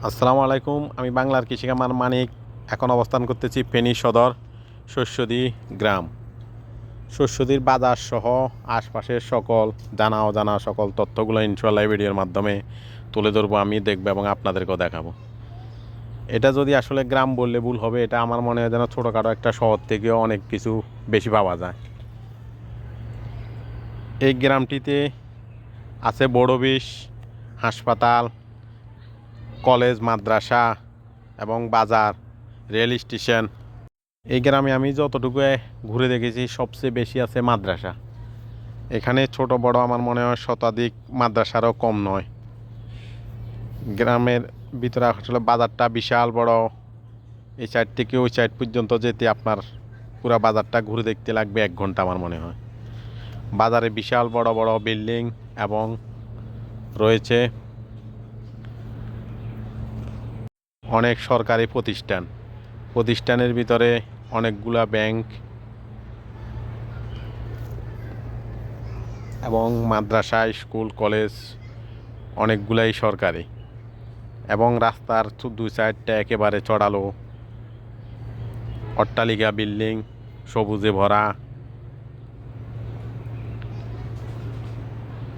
আসসালামু আলাইকুম। আমি বাংলার কৃষিকামার মানিক। এখন অবস্থান করতেছি ফেনী সদর শস্যদি গ্রাম। শস্যদির বাজার সহ আশপাশের সকল জানা অজানা সকল তথ্যগুলো ইনশাআল্লাহ এই ভিডিওর মাধ্যমে তুলে ধরবো, আমি দেখবো এবং আপনাদেরকেও দেখাবো। এটা যদি আসলে গ্রাম বললে ভুল হবে, এটা আমার মনে হয় যেন ছোটোখাটো একটা শহর থেকেও অনেক কিছু বেশি পাওয়া যায়। এই গ্রামটিতে আছে বড় বিশ, হাসপাতাল, কলেজ, মাদ্রাসা এবং বাজার, রেল স্টেশন। এই গ্রামে আমি যতটুকু ঘুরে দেখেছি সবচেয়ে বেশি আছে মাদ্রাসা। এখানে ছোট বড় আমার মনে হয় শতাধিক মাদ্রাসারও কম নয়। গ্রামের ভিতরে আসলে বাজারটা বিশাল বড়। এই সাইড থেকে ওই সাইড পর্যন্ত যেতে আপনার পুরো বাজারটা ঘুরে দেখতে লাগবে 1 ঘন্টা আমার মনে হয়। বাজারে বিশাল বড় বড় বিল্ডিং এবং রয়েছে অনেক সরকারি প্রতিষ্ঠানের ভিতরে অনেকগুলা ব্যাংক এবং মাদ্রাসা, স্কুল, কলেজ অনেকগুলাই সরকারি। এবং রাস্তার দুই সাইডটা একেবারে চড়ালো, অট্টালিকা, বিল্ডিং, সবুজে ভরা।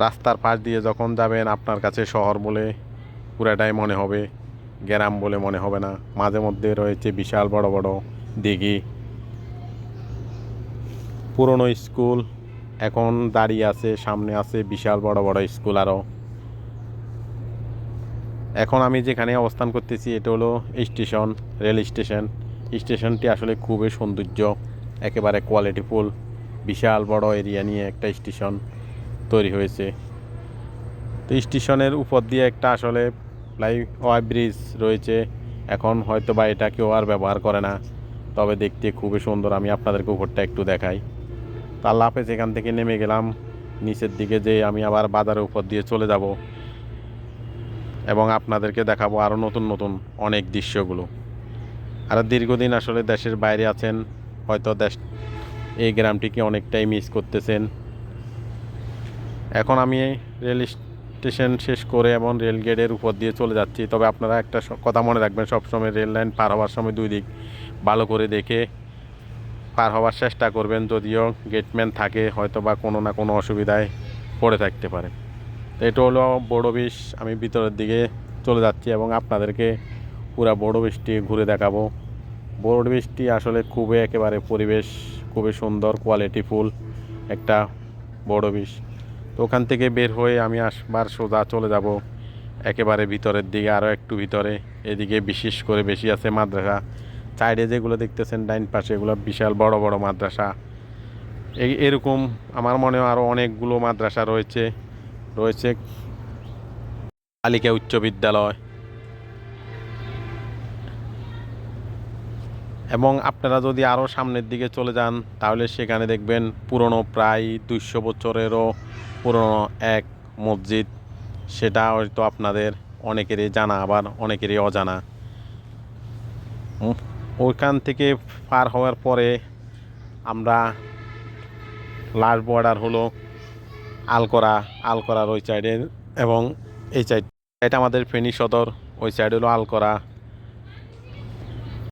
রাস্তার পাশ দিয়ে যখন যাবেন আপনার কাছে শহর বলে পুরাটাই মনে হবে, গ্রাম বলে মনে হবে না। মাঝে মধ্যে রয়েছে বিশাল বড় বড় দিঘি, পুরনো স্কুল এখন দাঁড়িয়ে আছে, সামনে আছে বিশাল বড় বড় স্কুল আরও। এখন আমি যেখানে অবস্থান করতেছি এটা হলো স্টেশন, রেল স্টেশন। স্টেশনটি আসলে খুবই সৌন্দর্য, একেবারে কোয়ালিটিফুল, বিশাল বড় এরিয়া নিয়ে একটা স্টেশন তৈরি হয়েছে। তো স্টেশনের উপর দিয়ে একটা আসলে ফ্লাইওভার ব্রিজ রয়েছে। এখন হয়তো বা এটা কেউ আর ব্যবহার করে না, তবে দেখতে খুবই সুন্দর। আমি আপনাদেরকে উপরটা একটু দেখাই। তো আল্লাহ হাফেজ। এখান থেকে নেমে গেলাম নিচের দিকে, যে আমি আবার বাজারের উপর দিয়ে চলে যাব এবং আপনাদেরকে দেখাবো আরও নতুন নতুন অনেক দৃশ্যগুলো। আর দীর্ঘদিন আসলে দেশের বাইরে আছেন, হয়তো এই গ্রামটিকে অনেকটাই মিস করতেছেন। এখন আমি রেল স্টেশন শেষ করে এবং রেল গেটের উপর দিয়ে চলে যাচ্ছি। তবে আপনারা একটা কথা মনে রাখবেন, সবসময় রেল লাইন পার হওয়ার সময় দুই দিক ভালো করে দেখে পার হওয়ার চেষ্টা করবেন। যদিও গেটম্যান থাকে, হয়তো বা কোনো না কোনো অসুবিধায় পড়ে থাকতে পারে। তো এটা হলো বড় বিশ। আমি ভিতরের দিকে চলে যাচ্ছি এবং আপনাদেরকে পুরা বড় বিশটি ঘুরে দেখাবো। বড় বিশটি আসলে খুবই একেবারে পরিবেশ খুবই সুন্দর, কোয়ালিটিফুল একটা বড় বিশ। তো ওখান থেকে বের হয়ে আমি আসবার সোজা চলে যাব একেবারে ভিতরের দিকে, আরও একটু ভিতরে। এদিকে বিশেষ করে বেশি আছে মাদ্রাসা। সাইডে যেগুলো দেখতেছেন ডাইন পাশে, এগুলো বিশাল বড় বড় মাদ্রাসা। এরকম আমার মনে হয় আরও অনেকগুলো মাদ্রাসা রয়েছে। বালিকা উচ্চ বিদ্যালয়। এবং আপনারা যদি আরও সামনের দিকে চলে যান তাহলে সেখানে দেখবেন পুরনো, প্রায় 200 বছরেরও পুরনো এক মসজিদ। সেটা হয়তো আপনাদের অনেকেরই জানা, আবার অনেকেরই অজানা। ওইখান থেকে পার হওয়ার পরে আমরা লাস্ট বর্ডার হলো আলকরার ওই সাইডের, এবং এই সাইড, এটা আমাদের ফেনী সদর। ওই সাইড হলো আলকরা।